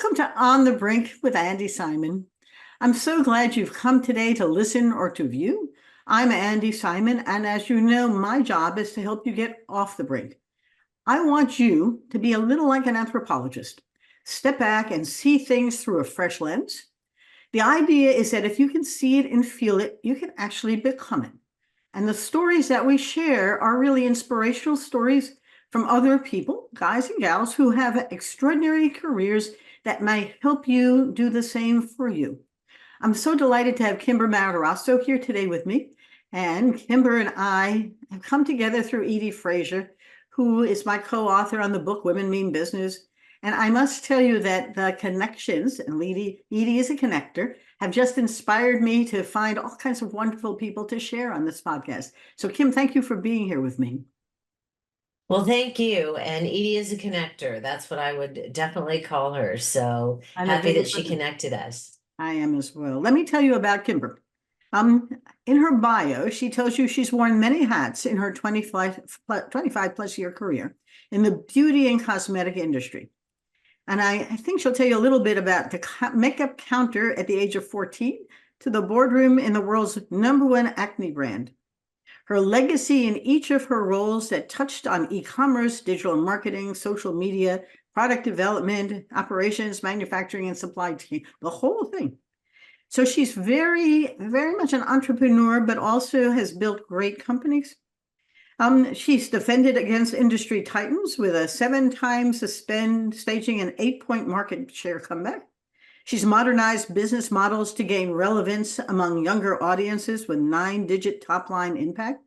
Welcome to On the Brink with Andi Simon. I'm so glad you've come today to listen or to view. I'm Andi Simon, and as you know, my job is to help you get off the brink. I want you to be a little like an anthropologist. Step back and see things through a fresh lens. The idea is that if you can see it and feel it, you can actually become it. And the stories that we share are really inspirational stories from other people, guys and gals, who have extraordinary careers that may help you do the same for you. I'm so delighted to have Kimber Maderazzo here today with me. And Kimber and I have come together through Edie Frazier, who is my co-author on the book Women Mean Business. And I must tell you that the connections, and Edie is a connector, have just inspired me to find all kinds of wonderful people to share on this podcast. So Kim, thank you for being here with me. Well, thank you. And Edie is a connector. That's what I would definitely call her. So I'm a happy big that she fan. connected us. I am as well. Let me tell you about Kimber. In her bio, she tells you she's worn many hats in her 25 plus year career in the beauty and cosmetic industry. And I think she'll tell you a little bit about the makeup counter at the age of 14 to the boardroom in the world's #1 acne brand. Her legacy in each of her roles that touched on e-commerce, digital marketing, social media, product development, operations, manufacturing, and supply chain, the whole thing. So she's very, very much an entrepreneur, but also has built great companies. She's defended against industry titans with a 7-time suspend, staging an 8-point market share comeback. She's modernized business models to gain relevance among younger audiences with 9-digit top-line impact.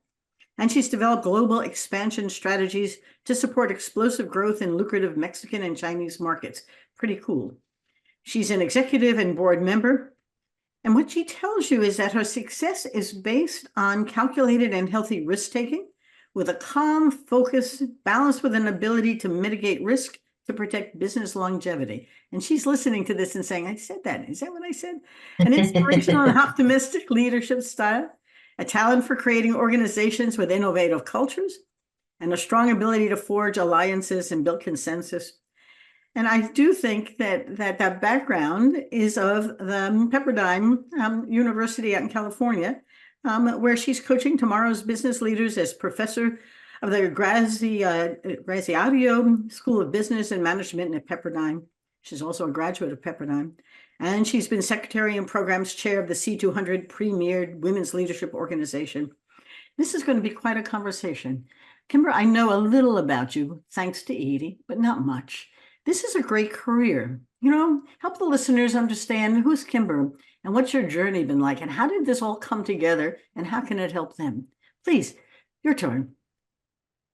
And she's developed global expansion strategies to support explosive growth in lucrative Mexican and Chinese markets. Pretty cool. She's an executive and board member. And what she tells you is that her success is based on calculated and healthy risk-taking with a calm focus balanced with an ability to mitigate risk to protect business longevity. And she's listening to this and saying, I said that. Is that what I said? An inspirational and optimistic leadership style, a talent for creating organizations with innovative cultures, and a strong ability to forge alliances and build consensus. And I do think that background is of the Pepperdine University out in California, where she's coaching tomorrow's business leaders as professor of the Graziadio School of Business and Management at Pepperdine. She's also a graduate of Pepperdine. And she's been secretary and programs chair of the C200 Premier Women's Leadership Organization. This is going to be quite a conversation. Kimber, I know a little about you, thanks to Edie, but not much. This is a great career. Help the listeners understand who's Kimber and what's your journey been like and how did this all come together and how can it help them? Please, your turn.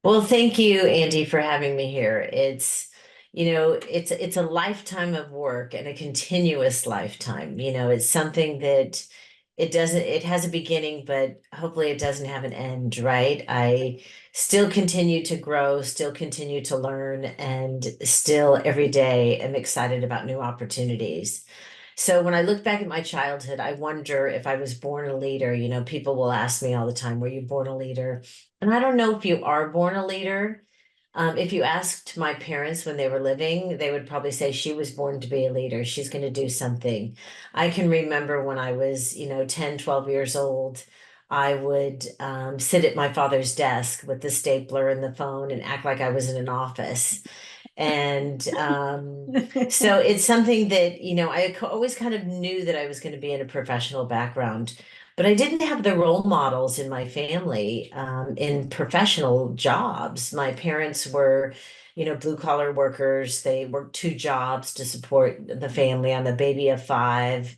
Well, thank you, Andy, for having me here. It's a lifetime of work and a continuous lifetime. It's something that it has a beginning, but hopefully it doesn't have an end, right? I still continue to grow, still continue to learn, and still every day am excited about new opportunities. So when I look back at my childhood, I wonder if I was born a leader. People will ask me all the time, were you born a leader? And I don't know if you are born a leader. If you asked my parents when they were living, they would probably say she was born to be a leader. She's going to do something. I can remember when I was, 10, 12 years old, I would sit at my father's desk with the stapler and the phone and act like I was in an office. And so it's something that, I always kind of knew that I was going to be in a professional background, but I didn't have the role models in my family in professional jobs. My parents were, blue collar workers. They worked 2 jobs to support the family. I'm a baby of 5.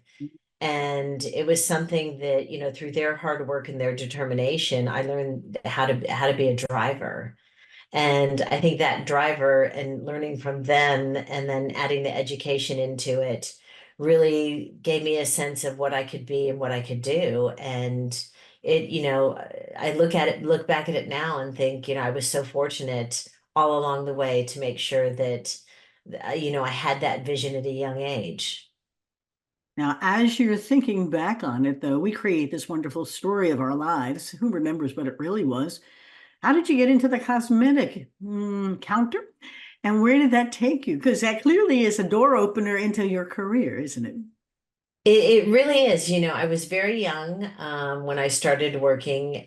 And it was something that, through their hard work and their determination, I learned how to be a driver. And I think that driver and learning from them and then adding the education into it really gave me a sense of what I could be and what I could do. And I look back at it now and think, I was so fortunate all along the way to make sure that, I had that vision at a young age. Now, as you're thinking back on it, though, we create this wonderful story of our lives. Who remembers what it really was? How did you get into the cosmetic counter? And where did that take you? Because that clearly is a door opener into your career, isn't it? It really is. I was very young when I started working.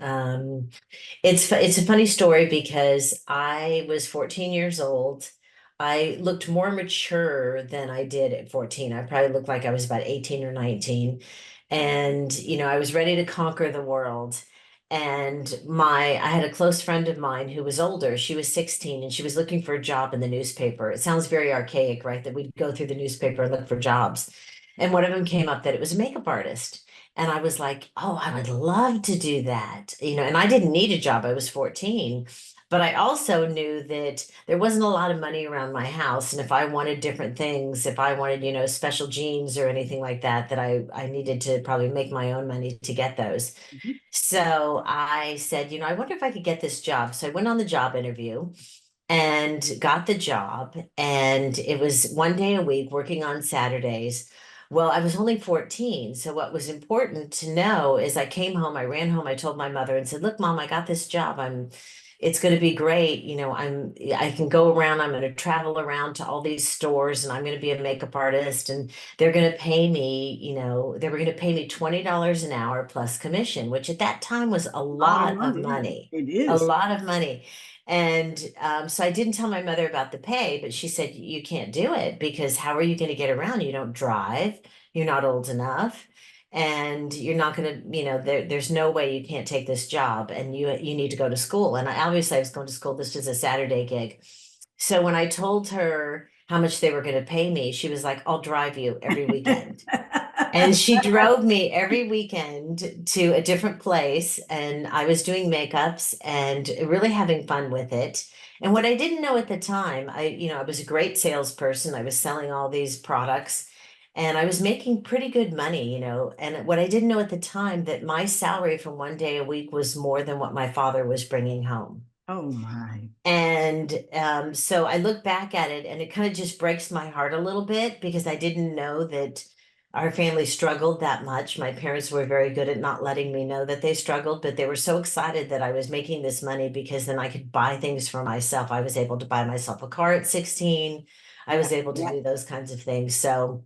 It's a funny story because I was 14 years old. I looked more mature than I did at 14. I probably looked like I was about 18 or 19. And, I was ready to conquer the world. And I had a close friend of mine who was older. She was 16 and she was looking for a job in the newspaper. It sounds very archaic, right? That we'd go through the newspaper and look for jobs. And one of them came up that it was a makeup artist. And I was like, oh, I would love to do that. And I didn't need a job. I was 14. But I also knew that there wasn't a lot of money around my house. And if I wanted different things, if I wanted, special jeans or anything like that, that I needed to probably make my own money to get those. Mhm. So I said, I wonder if I could get this job. So I went on the job interview and got the job. And it was one day a week working on Saturdays. Well, I was only 14. So what was important to know is I came home, I ran home, I told my mother and said, look, Mom, I got this job. It's going to be great. I can go around, I'm going to travel around to all these stores and I'm going to be a makeup artist and they're going to pay me, they were going to pay me $20 an hour plus commission, which at that time was a A lot of lot of money. Yeah, money, it a is. lot of money. And so I didn't tell my mother about the pay, but she said, you can't do it because how are you going to get around? You don't drive, you're not old enough, and you're not going to, there's no way you can't take this job and you need to go to school. And obviously I was going to school. This was a Saturday gig. So when I told her how much they were going to pay me, she was like, I'll drive you every weekend. And she drove me every weekend to a different place, and I was doing makeups and really having fun with it. And what I didn't know at the time, I was a great salesperson. I was selling all these products and I was making pretty good money. And what I didn't know at the time that my salary from one day a week was more than what my father was bringing home. Oh my. And so I look back at it and it kind of just breaks my heart a little bit because I didn't know that our family struggled that much. My parents were very good at not letting me know that they struggled, but they were so excited that I was making this money because then I could buy things for myself. I was able to buy myself a car at 16. I Yeah, was able to yeah. do those kinds of things. So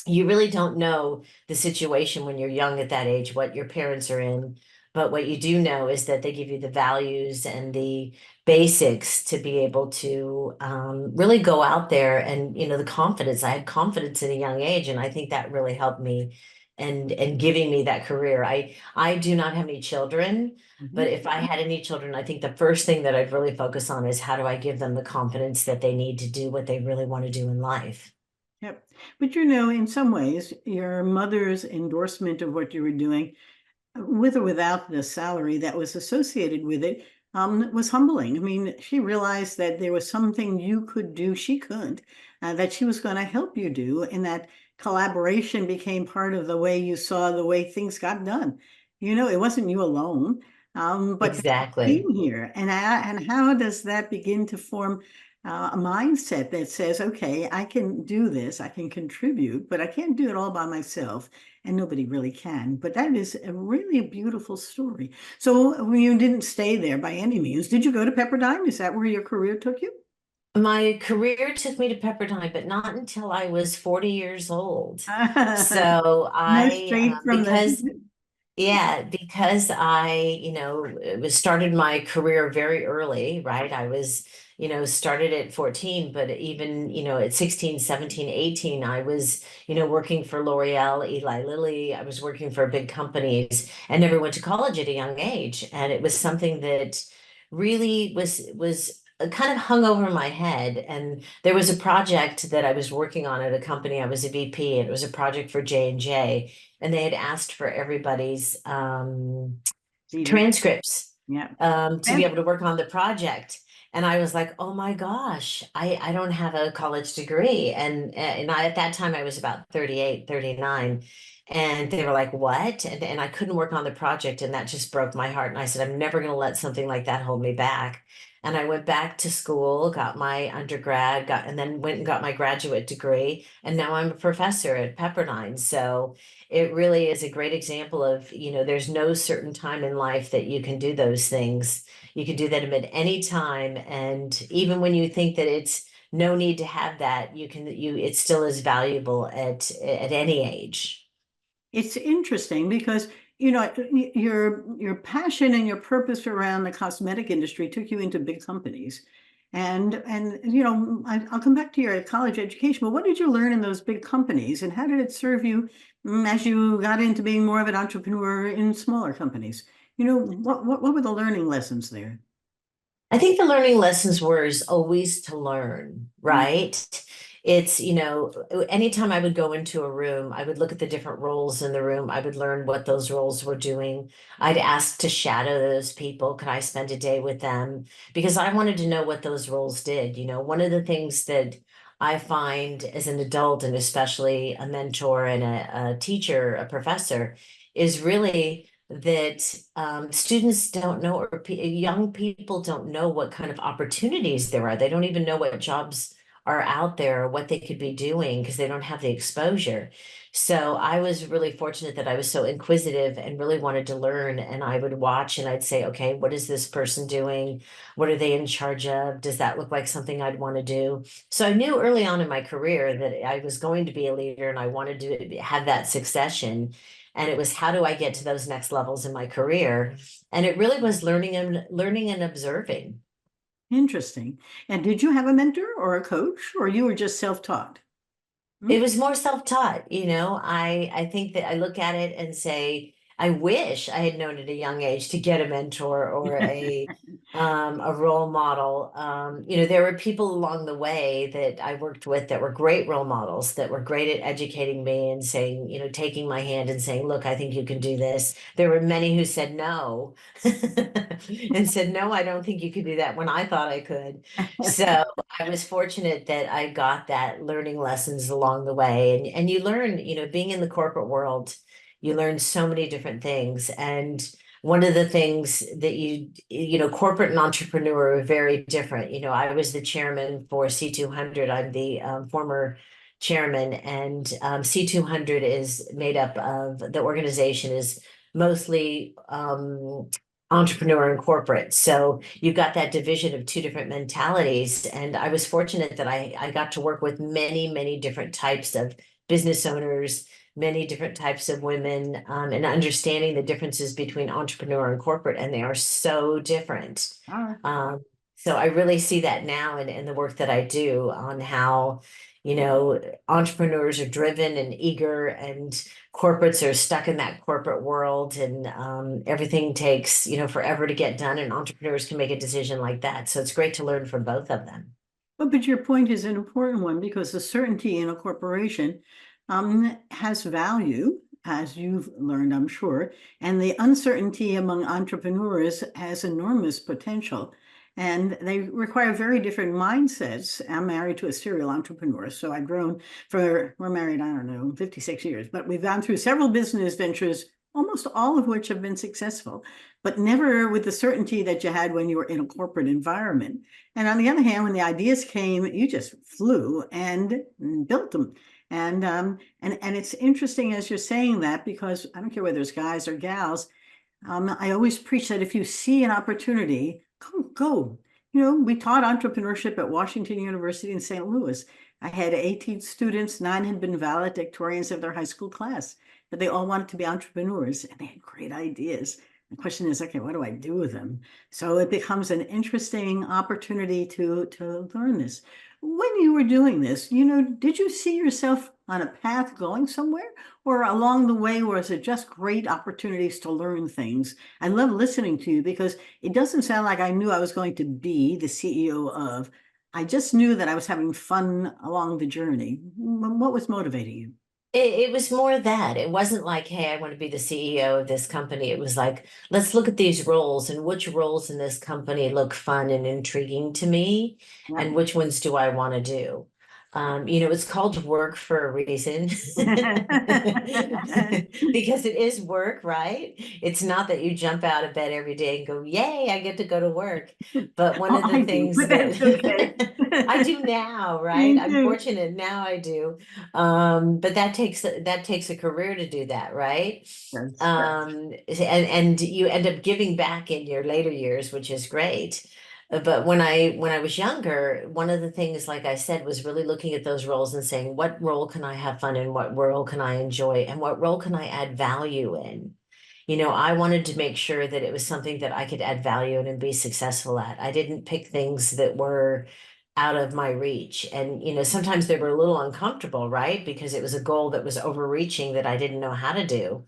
you really don't know the situation when you're young at that age, what your parents are in. But what you do know is that they give you the values and the basics to be able to really go out there and, the confidence. I had confidence at a young age, and I think that really helped me and giving me that career. I do not have any children, but Mhm. if I had any children, I think the first thing that I'd really focus on is how do I give them the confidence that they need to do what they really want to do in life. Yep. But in some ways, your mother's endorsement of what you were doing, with or without the salary that was associated with it, was humbling. I mean, she realized that there was something you could do, she couldn't, that she was going to help you do, and that collaboration became part of the way you saw the way things got done. It wasn't you alone, but that Exactly. came here. And how does that begin to form a mindset that says, okay, I can do this, I can contribute, but I can't do it all by myself, and nobody really can. But that is a really beautiful story. So you didn't stay there by any means. Did you go to Pepperdine? Is that where your career took you? My career took me to Pepperdine, but not until I was 40 years old. So No, straight from because the. yeah, because it was started my career very early, right? I was, started at 14, but even, at 16, 17, 18, I was, working for L'Oreal, Eli Lilly. I was working for big companies and never went to college at a young age. And it was something that really was kind of hung over my head. And there was a project that I was working on at a company. I was a VP, and it was a project for J&J, and they had asked for everybody's CD. transcripts Yeah. to be Yeah. able to work on the project. And I was like, oh my gosh, I don't have a college degree. And at that time I was about 38, 39. And they were like, what? And I couldn't work on the project. And that just broke my heart. And I said, I'm never going to let something like that hold me back. And I went back to school, got my undergrad, and then went and got my graduate degree. And now I'm a professor at Pepperdine. So it really is a great example of, there's no certain time in life that you can do those things. You can do them at any time. And even when you think that it's no need to have that, it still is valuable at any age. It's interesting because, your passion and your purpose around the cosmetic industry took you into big companies. And I'll come back to your college education, but what did you learn in those big companies and how did it serve you as you got into being more of an entrepreneur in smaller companies? What were the learning lessons there? I think the learning lessons were is always to learn, right? It's, anytime I would go into a room, I would look at the different roles in the room. I would learn what those roles were doing. I'd ask to shadow those people. Could I spend a day with them? Because I wanted to know what those roles did. One of the things that I find as an adult, and especially a mentor and a teacher, a professor, is really that students don't know, or young people don't know what kind of opportunities there are. They don't even know what jobs are out there or what they could be doing because they don't have the exposure. So I was really fortunate that I was so inquisitive and really wanted to learn. And I would watch and I'd say, okay, what is this person doing? What are they in charge of? Does that look like something I'd want to do? So I knew early on in my career that I was going to be a leader and I wanted to have that succession. And it was, how do I get to those next levels in my career? And it really was learning and observing. Interesting. And did you have a mentor or a coach, or you were just self-taught? It was more self-taught, I think that I look at it and say, I wish I had known at a young age to get a mentor or a role model. There were people along the way that I worked with that were great role models, that were great at educating me and saying, taking my hand and saying, look, I think you can do this. There were many who said no and said, no, I don't think you could do that when I thought I could. So I was fortunate that I got that learning lessons along the way. And you learn, being in the corporate world, you learn so many different things. And one of the things that corporate and entrepreneur are very different. I was the chairman for C200. I'm the former chairman, and C200 is made up of, the organization is mostly entrepreneur and corporate. So you've got that division of two different mentalities. And I was fortunate that I got to work with many, many different types of business owners, many different types of women, and understanding the differences between entrepreneur and corporate. And they are so different. Ah, Um, so I really see that now in the work that I do on how, entrepreneurs are driven and eager and corporates are stuck in that corporate world, and everything takes, forever to get done, and entrepreneurs can make a decision like that. So it's great to learn from both of them. but your point is an important one because the certainty in a corporation has value, as you've learned, I'm sure, and the uncertainty among entrepreneurs has enormous potential. And they require very different mindsets. I'm married to a serial entrepreneur, so we're married, I don't know, 56 years, but we've gone through several business ventures, almost all of which have been successful, but never with the certainty that you had when you were in a corporate environment. And on the other hand, when the ideas came, you just flew and built them. And it's interesting as you're saying that, because I don't care whether it's guys or gals, I always preach that if you see an opportunity, go. We taught entrepreneurship at Washington University in St. Louis. I had 18 students, 9 had been valedictorians of their high school class, but they all wanted to be entrepreneurs and they had great ideas. The question is, okay, what do I do with them? So it becomes an interesting opportunity to learn this. When you were doing this, did you see yourself on a path going somewhere, or along the way was it just great opportunities to learn things? I love listening to you because it doesn't sound like I knew I was going to be the CEO of. I just knew that I was having fun along the journey. What was motivating you? It was more that it wasn't like, hey, I want to be the CEO of this company. It was like, let's look at these roles and which roles in this company look fun and intriguing to me, and Right. which ones do I want to do. It's called work for a reason because it is work, right? It's not that you jump out of bed every day and go, yay, I get to go to work. But one Oh, of the I do, things but that's okay. that I do now, right? Me I'm too. fortunate now I do. But that takes a career to do that, right? That's right. And you end up giving back in your later years, which is great. But when I was younger, one of the things, like I said, was really looking at those roles and saying, what role can I have fun in? What role can I enjoy? And what role can I add value in? I wanted to make sure that it was something that I could add value in and be successful at. I didn't pick things that were out of my reach. And, sometimes they were a little uncomfortable, right? Because it was a goal that was overreaching that I didn't know how to do.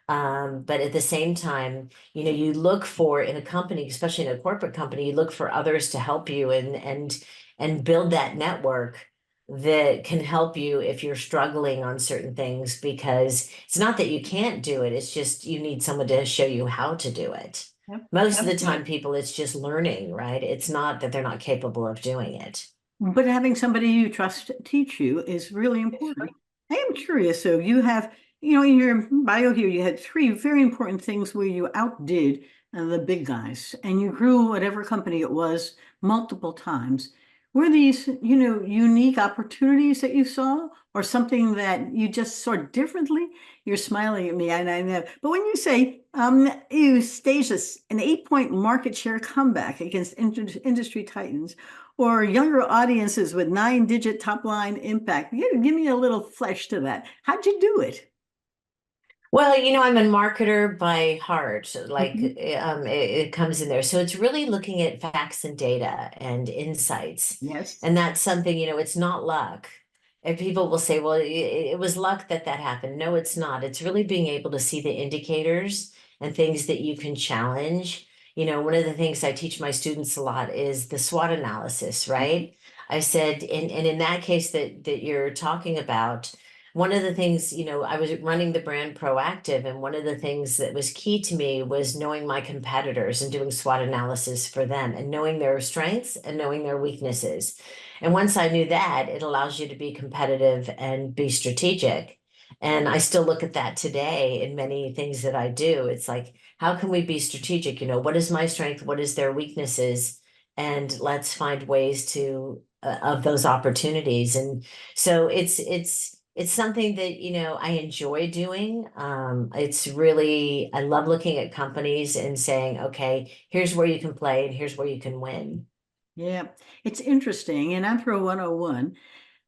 But at the same time, you look for in a company, especially in a corporate company, you look for others to help you and build that network that can help you if you're struggling on certain things, because it's not that you can't do it, it's just you need someone to show you how to do it. Yep, Most of the time, absolutely. people, it's just learning, right? It's not that they're not capable of doing it. But having somebody you trust teach you is really important. I am curious, so you have, in your bio here, you had three very important things where you outdid the big guys and you grew whatever company it was multiple times. Were these, unique opportunities that you saw or something that you just saw differently? You're smiling at me, and I know. But when you say you staged an 8-point market share comeback against industry titans, or younger audiences with 9-digit top line impact. Give me a little flesh to that. How'd you do it? Well, I'm a marketer by heart. Like, Mhm. it comes in there. So it's really looking at facts and data and insights. Yes. And that's something, it's not luck. And people will say, well, it was luck that happened. No, it's not. It's really being able to see the indicators and things that you can challenge. One of the things I teach my students a lot is the SWOT analysis, right? I said, and in that case that you're talking about, one of the things, I was running the brand proactive, and one of the things that was key to me was knowing my competitors and doing SWOT analysis for them and knowing their strengths and knowing their weaknesses. And once I knew that, it allows you to be competitive and be strategic. And I still look at that today in many things that I do. It's like, how can we be strategic? What is my strength? What is their weaknesses? And let's find ways to of those opportunities. And so it's something that, I enjoy doing. I love looking at companies and saying, okay, here's where you can play and here's where you can win. Yeah, it's interesting. In Anthro 101,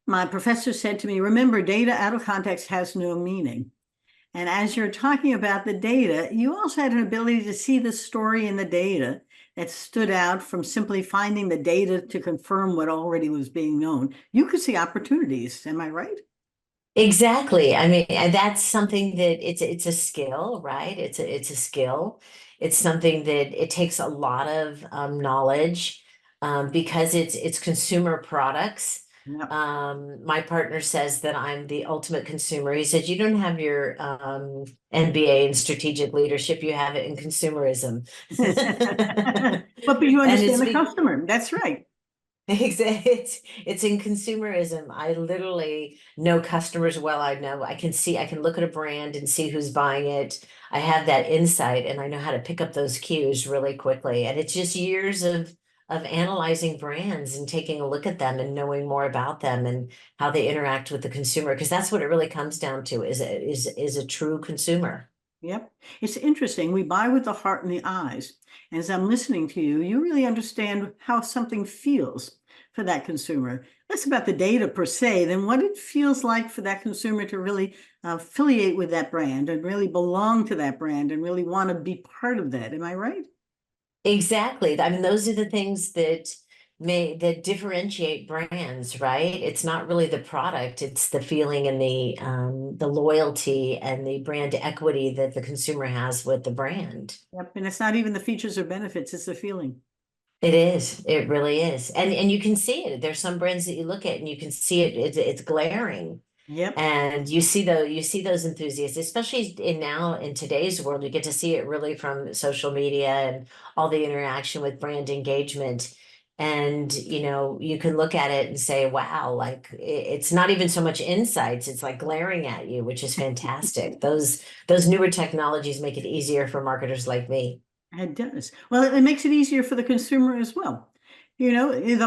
my professor said to me, remember, data out of context has no meaning. And as you're talking about the data, you also had an ability to see the story in the data that stood out from simply finding the data to confirm what already was being known. You could see opportunities. Am I right? Exactly. I mean, and that's something that it's a skill, right? It's a skill. It's something that it takes a lot of knowledge, because it's consumer products. Yeah. My partner says that I'm the ultimate consumer. He said, you don't have your MBA in strategic leadership, you have it in consumerism. But you And understand it's the customer. That's right. Exactly. It's in consumerism. I literally know customers well. I can look at a brand and see who's buying it. I have that insight and I know how to pick up those cues really quickly. And it's just years of analyzing brands and taking a look at them and knowing more about them and how they interact with the consumer. Because that's what it really comes down to, is a true consumer. Yep. It's interesting. We buy with the heart and the eyes. And as I'm listening to you, you really understand how something feels for that consumer. Less about the data per se, than what it feels like for that consumer to really affiliate with that brand and really belong to that brand and really want to be part of that. Am I right? Exactly. I mean, those are the things that differentiate brands, right? It's not really the product, it's the feeling and the loyalty and the brand equity that the consumer has with the brand. Yep. And it's not even the features or benefits, it's the feeling. It is. It really is. And you can see it. There's some brands that you look at and you can see it. It's glaring. Yep. And you see those enthusiasts, especially in today's world, you get to see it really from social media and all the interaction with brand engagement. And, you can look at it and say, wow, like it's not even so much insights, it's like glaring at you, which is fantastic. Those newer technologies make it easier for marketers like me. It does. Well, it makes it easier for the consumer as well. The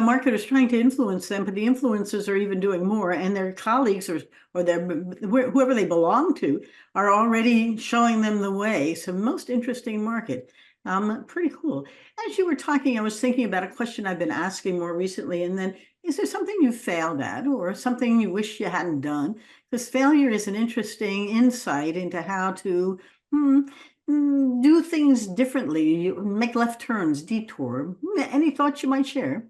marketer's trying to influence them, but the influencers are even doing more, and their colleagues or whoever they belong to are already showing them the way. So most interesting market. Pretty cool. As you were talking, I was thinking about a question I've been asking more recently, and then is there something you failed at or something you wish you hadn't done? Because failure is an interesting insight into how to hmm, do things differently, you make left turns, detour. Any thoughts you might share?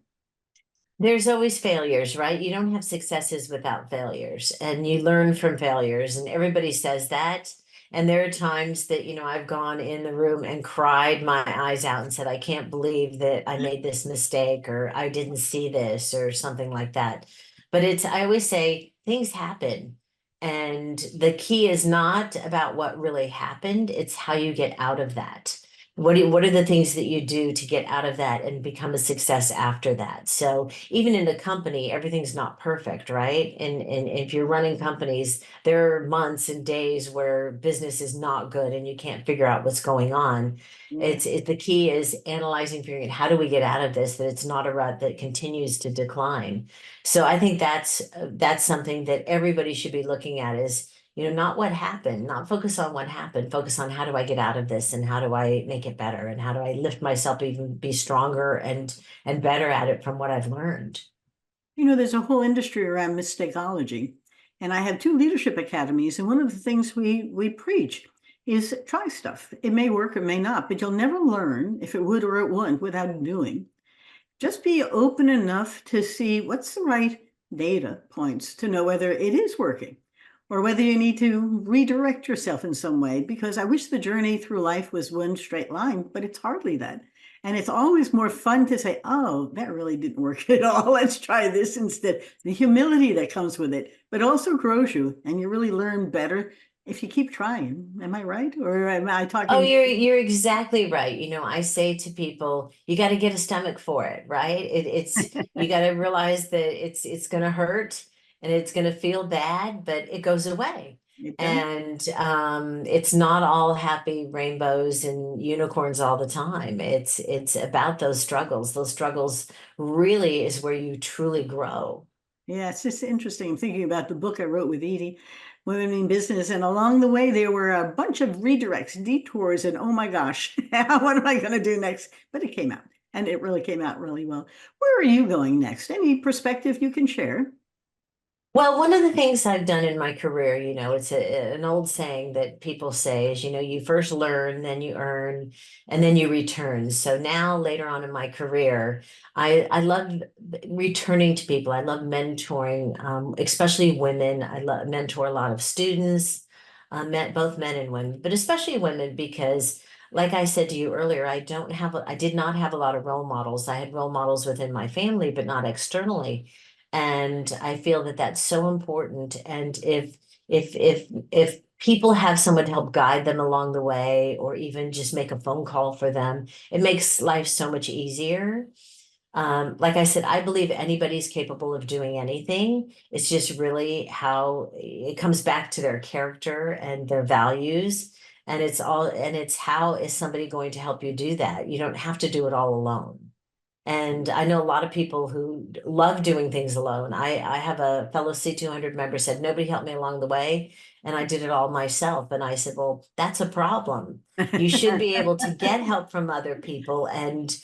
There's always failures, right? You don't have successes without failures, and you learn from failures, and everybody says that. And there are times that, I've gone in the room and cried my eyes out and said, I can't believe that I made this mistake, or I didn't see this, or something like that. But I always say things happen. And the key is not about what really happened, it's how you get out of that. What are the things that you do to get out of that and become a success after that? So even in a company, everything's not perfect, right? And if you're running companies, there are months and days where business is not good and you can't figure out what's going on. Yeah. The key is analyzing, figuring out how do we get out of this, that it's not a rut that continues to decline. So I think that's something that everybody should be looking at is, not what happened, not focus on what happened, focus on how do I get out of this and how do I make it better and how do I lift myself even be stronger and better at it from what I've learned. There's a whole industry around mistakology. And I have two leadership academies, and one of the things we preach is try stuff. It may work, it may not, but you'll never learn if it would or it wouldn't without doing. Just be open enough to see what's the right data points to know whether it is working or whether you need to redirect yourself in some way. Because I wish the journey through life was one straight line, but it's hardly that. And it's always more fun to say, oh, that really didn't work at all. Let's try this instead. The humility that comes with it, but also grows you, and you really learn better if you keep trying. Am I right? Or am I Oh, talking? you're exactly right. I say to people, you got to get a stomach for it, right? You got to realize that it's going to hurt and it's going to feel bad, but it goes away. It does. And it's not all happy rainbows and unicorns all the time. It's about those struggles. Those struggles really is where you truly grow. Yeah, it's just interesting. I'm thinking about the book I wrote with Edie, Women in Business, and along the way there were a bunch of redirects, detours, and oh my gosh, what am I going to do next? But it came out, and it really came out really well. Where are you going next? Any perspective you can share? Well, one of the things I've done in my career, it's an old saying that people say is, you first learn, then you earn, and then you return. So now later on in my career, I love returning to people. I love mentoring, especially women. I love mentor a lot of students, both men and women, but especially women because like I said to you earlier, I did not have a lot of role models. I had role models within my family, but not externally. And I feel that that's so important. And if people have someone to help guide them along the way, or even just make a phone call for them, it makes life so much easier. Like I said, I believe anybody's capable of doing anything. It's just really how it comes back to their character and their values. And it's how is somebody going to help you do that? You don't have to do it all alone. And I know a lot of people who love doing things alone. I have a fellow C200 member said, nobody helped me along the way, and I did it all myself. And I said, well, that's a problem. You should be able to get help from other people. And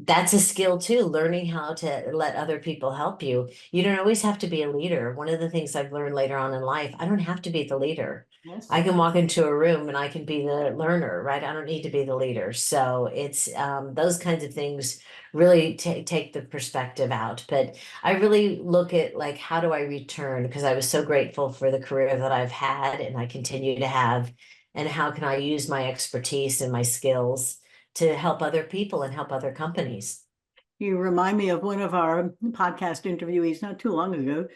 that's a skill too, learning how to let other people help you. You don't always have to be a leader. One of the things I've learned later on in life, I don't have to be the leader. Yes. I can walk into a room and I can be the learner, right? I don't need to be the leader. So it's those kinds of things really take the perspective out. But I really look at like, how do I return? Because I was so grateful for the career that I've had and I continue to have. And how can I use my expertise and my skills to help other people and help other companies? You remind me of one of our podcast interviewees not too long ago,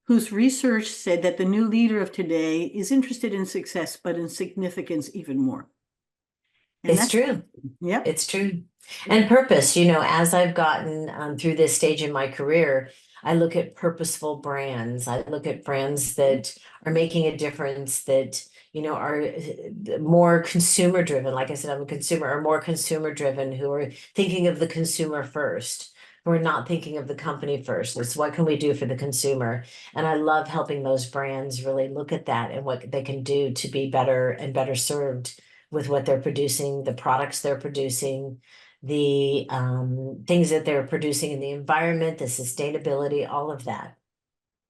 whose research said that the new leader of today is interested in success, but in significance even more. And It's that's, true. yep. It's true. And purpose, as I've gotten through this stage in my career, I look at purposeful brands. I look at brands that are making a difference, that, are more consumer driven. Like I said, I'm a consumer, or more consumer driven, who are thinking of the consumer first, who are not thinking of the company first. It's what can we do for the consumer? And I love helping those brands really look at that and what they can do to be better and better served with what they're producing, the products they're producing, the things that they're producing in the environment, the sustainability, all of that.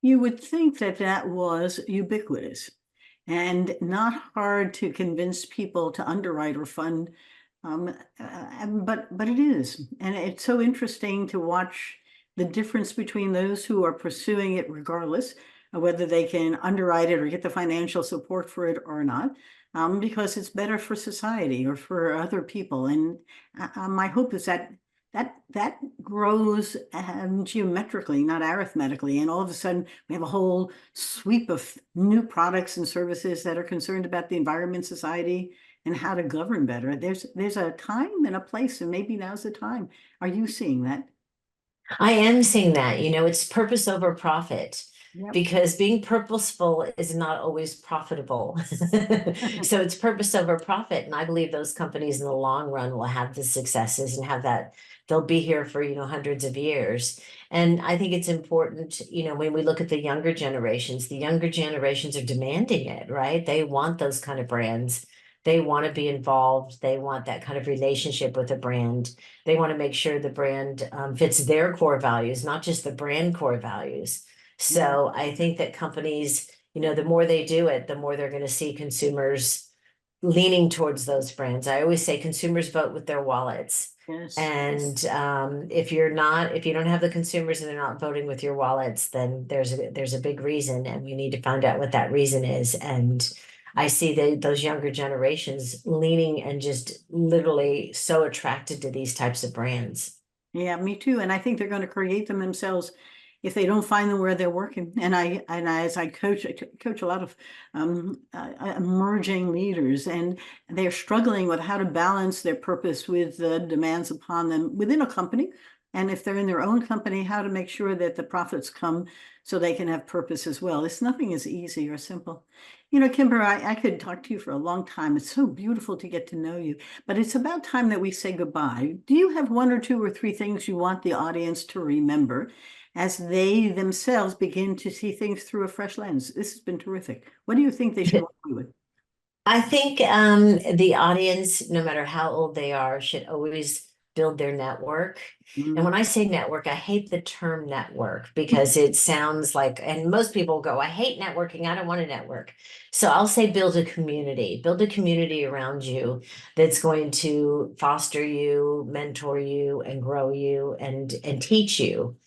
You would think that that was ubiquitous and not hard to convince people to underwrite or fund. But it is, and it's so interesting to watch the difference between those who are pursuing it regardless of whether they can underwrite it or get the financial support for it or not, because it's better for society or for other people. And my hope is that that grows geometrically, not arithmetically. And all of a sudden, we have a whole sweep of new products and services that are concerned about the environment, society, and how to govern better. There's a time and a place, and maybe now's the time. Are you seeing that? I am seeing that, it's purpose over profit, Yep. because being purposeful is not always profitable. So it's purpose over profit. And I believe those companies in the long run will have the successes and have that, they'll be here for, hundreds of years. And I think it's important, when we look at the younger generations are demanding it, right? They want those kind of brands. They want to be involved. They want that kind of relationship with a brand. They want to make sure the brand fits their core values, not just the brand core values. Yeah. So I think that companies, the more they do it, the more they're going to see consumers leaning towards those brands. I always say consumers vote with their wallets. Yes. And if you don't have the consumers and they're not voting with your wallets, then there's a big reason, and we need to find out what that reason is. And I see those younger generations leaning and just literally so attracted to these types of brands. Yeah, me too. And I think they're going to create them themselves if they don't find them where they're working. As I coach a lot of emerging leaders, and they're struggling with how to balance their purpose with the demands upon them within a company. And if they're in their own company, how to make sure that the profits come so they can have purpose as well. It's nothing is easy or simple. Kimber, I could talk to you for a long time. It's so beautiful to get to know you, but it's about time that we say goodbye. Do you have one or two or three things you want the audience to remember as they themselves begin to see things through a fresh lens? This has been terrific. What do you think they should walk away with? I think the audience, no matter how old they are, should always build their network. And when Mm. I say network, I hate the term network because it sounds like, and most people go, I hate networking. I don't want to network. So I'll say build a community around you that's going to foster you, mentor you, and grow you and teach you.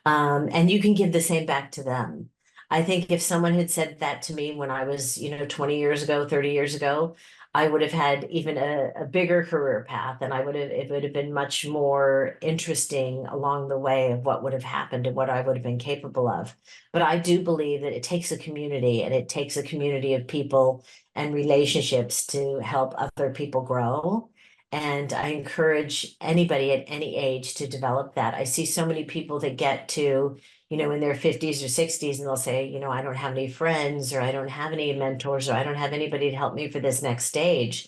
And you can give the same back to them. I think if someone had said that to me when I was, 20 years ago, 30 years ago, I would have had even a bigger career path, and it would have been much more interesting along the way of what would have happened and what I would have been capable of. But I do believe that it takes a community, and it takes a community of people and relationships to help other people grow. And I encourage anybody at any age to develop that. I see so many people that get to, in their 50s or 60s, and they'll say, I don't have any friends, or I don't have any mentors, or I don't have anybody to help me for this next stage.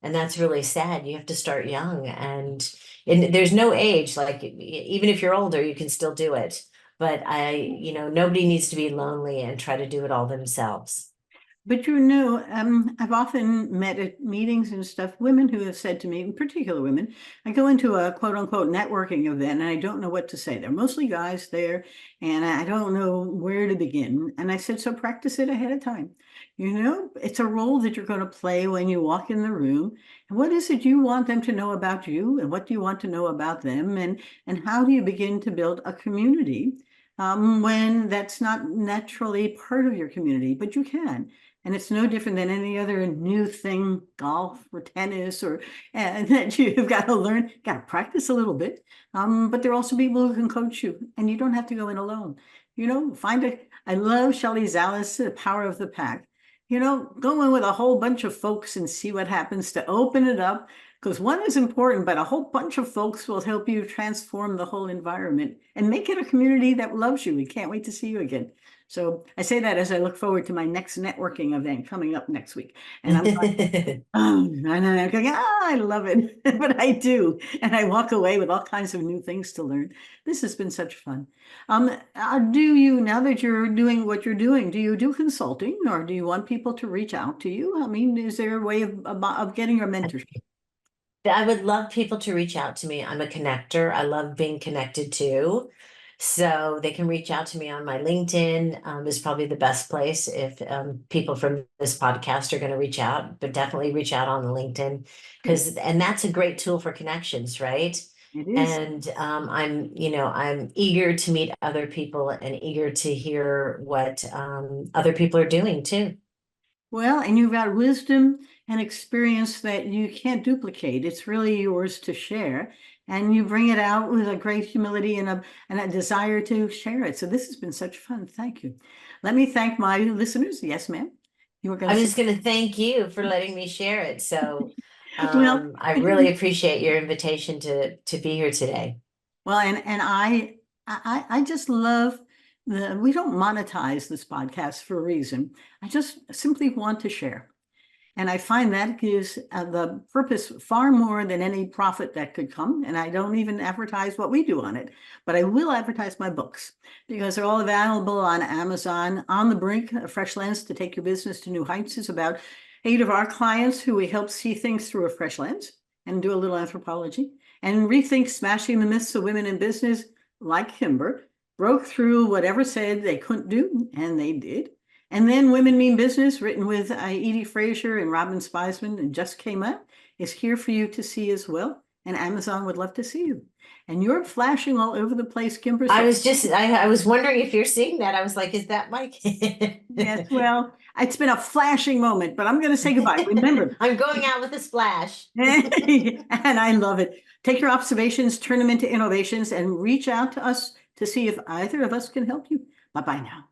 And that's really sad. You have to start young, and there's no age, like even if you're older, you can still do it. But nobody needs to be lonely and try to do it all themselves. But I've often met at meetings and stuff, women who have said to me, in particular women, I go into a quote unquote networking event and I don't know what to say. They're mostly guys there and I don't know where to begin. And I said, so practice it ahead of time. It's a role that you're going to play when you walk in the room. And what is it you want them to know about you? And what do you want to know about them? And how do you begin to build a community when that's not naturally part of your community, but you can? And it's no different than any other new thing, golf or tennis, or and that you've got to learn, got to practice a little bit. But there are also people who can coach you, and you don't have to go in alone. I love Shelley Zallis, The Power of the Pack. Go in with a whole bunch of folks and see what happens, to open it up, Because one is important, but a whole bunch of folks will help you transform the whole environment and make it a community that loves you. We can't wait to see you again. So I say that as I look forward to my next networking event coming up next week. And I'm like, oh, and I'm going, I love it. But I do. And I walk away with all kinds of new things to learn. This has been such fun. Do you, now that you're doing what you're doing, do you do consulting or do you want people to reach out to you? I mean, is there a way of getting your mentorship? I would love people to reach out to me. I'm a connector. I love being connected too. So they can reach out to me on my LinkedIn, is probably the best place if people from this podcast are going to reach out, but definitely reach out on the LinkedIn because, and that's a great tool for connections, right? It is. And I'm eager to meet other people and eager to hear what other people are doing too. Well, and you've got wisdom and experience that you can't duplicate. It's really yours to share. And you bring it out with a great humility and a desire to share it. So this has been such fun. Thank you. Let me thank my listeners. Yes, ma'am. You were going I to was say, just going to thank you for letting me share it. So well, I really appreciate your invitation to be here today. well, and I just love we don't monetize this podcast for a reason. I just simply want to share. And I find that gives the purpose far more than any profit that could come. And I don't even advertise what we do on it, but I will advertise my books because they're all available on Amazon. On the Brink, A Fresh Lens to Take Your Business to New Heights is about 8 of our clients who we help see things through a fresh lens and do a little anthropology and rethink smashing the myths of women in business like Kimber, broke through whatever said they couldn't do, and they did. And then Women Mean Business, written with Edie Frazier and Robin Spiesman, and just came out, is here for you to see as well. And Amazon would love to see you. And you're flashing all over the place, Kimber. I was just, I was wondering if you're seeing that. I was like, is that my kid? Yes, well, it's been a flashing moment, but I'm going to say goodbye. Remember, I'm going out with a splash. and I love it. Take your observations, turn them into innovations, and reach out to us to see if either of us can help you. Bye-bye now.